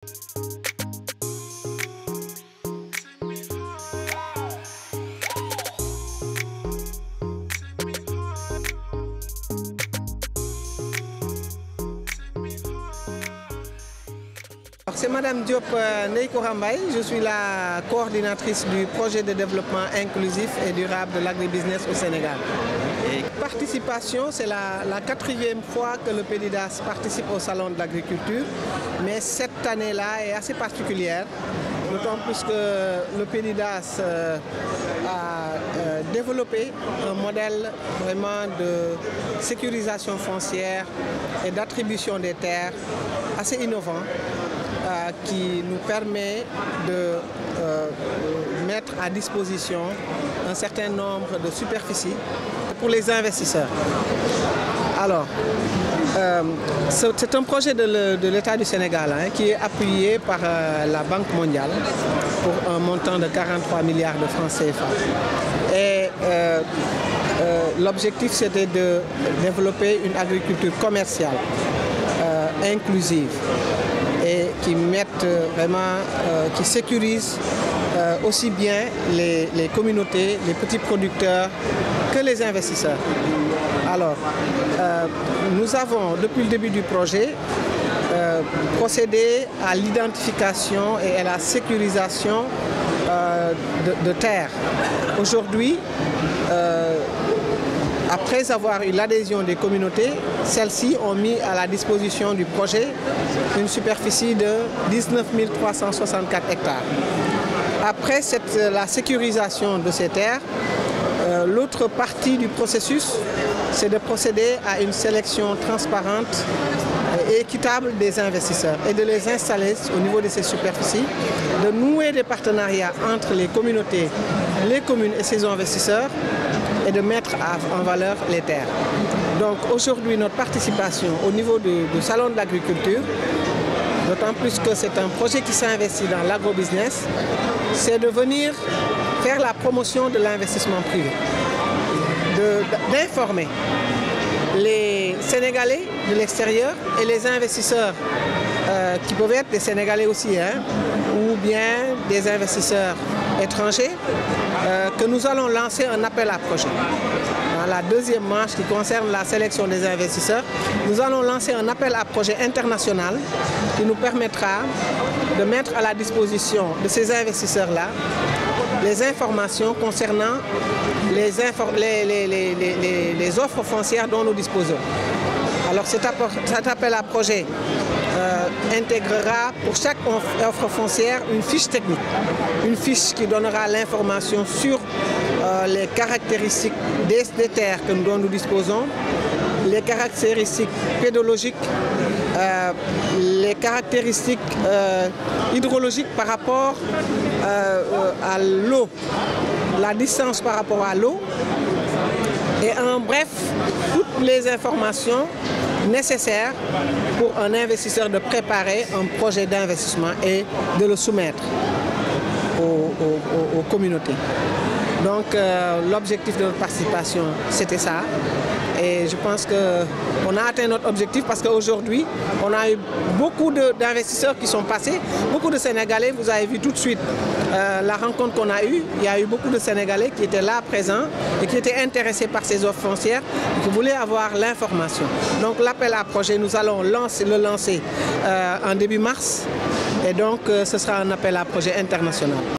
C'est Madame Diop Neiko Rambaye, je suis la coordinatrice du projet de développement inclusif et durable de l'agribusiness au Sénégal. Et participation, c'est la quatrième fois que le PDIDAS participe au Salon de l'agriculture, mais cette année-là est assez particulière, d'autant plus que le PDIDAS a développé un modèle vraiment de sécurisation foncière et d'attribution des terres assez innovant, qui nous permet de mettre à disposition un certain nombre de superficies pour les investisseurs. Alors, c'est un projet de l'État du Sénégal qui est appuyé par la Banque mondiale pour un montant de 43 milliards de francs CFA. Et l'objectif, c'était de développer une agriculture commerciale, inclusive, et qui mettent vraiment, qui sécurise aussi bien les communautés, les petits producteurs que les investisseurs. Alors, nous avons, depuis le début du projet, procédé à l'identification et à la sécurisation de terres. Aujourd'hui, après avoir eu l'adhésion des communautés, celles-ci ont mis à la disposition du projet une superficie de 19 364 hectares. Après la sécurisation de ces terres, l'autre partie du processus, c'est de procéder à une sélection transparente et équitable des investisseurs et de les installer au niveau de ces superficies, de nouer des partenariats entre les communautés, les communes et ces investisseurs et de mettre en valeur les terres. Donc aujourd'hui, notre participation au niveau du Salon de l'agriculture, d'autant plus que c'est un projet qui s'investit dans l'agrobusiness, c'est de venir faire la promotion de l'investissement privé, d'informer les Sénégalais de l'extérieur et les investisseurs qui peuvent être des Sénégalais aussi, ou bien des investisseurs étrangers, que nous allons lancer un appel à projet. Dans la deuxième manche qui concerne la sélection des investisseurs, nous allons lancer un appel à projet international qui nous permettra de mettre à la disposition de ces investisseurs-là les informations concernant les offres foncières dont nous disposons. Alors cet appel à projet intégrera pour chaque offre foncière une fiche technique, une fiche qui donnera l'information sur les caractéristiques des terres dont nous disposons, les caractéristiques pédologiques, les caractéristiques hydrologiques par rapport à l'eau, la distance par rapport à l'eau, et en bref, toutes les informations nécessaires pour un investisseur de préparer un projet d'investissement et de le soumettre aux communautés. Donc l'objectif de notre participation, c'était ça. Et je pense qu'on a atteint notre objectif parce qu'aujourd'hui, on a eu beaucoup d'investisseurs qui sont passés, beaucoup de Sénégalais, vous avez vu tout de suite la rencontre qu'on a eue. Il y a eu beaucoup de Sénégalais qui étaient là présents et qui étaient intéressés par ces offres foncières et qui voulaient avoir l'information. Donc l'appel à projet, nous allons le lancer en début mars et donc ce sera un appel à projet international.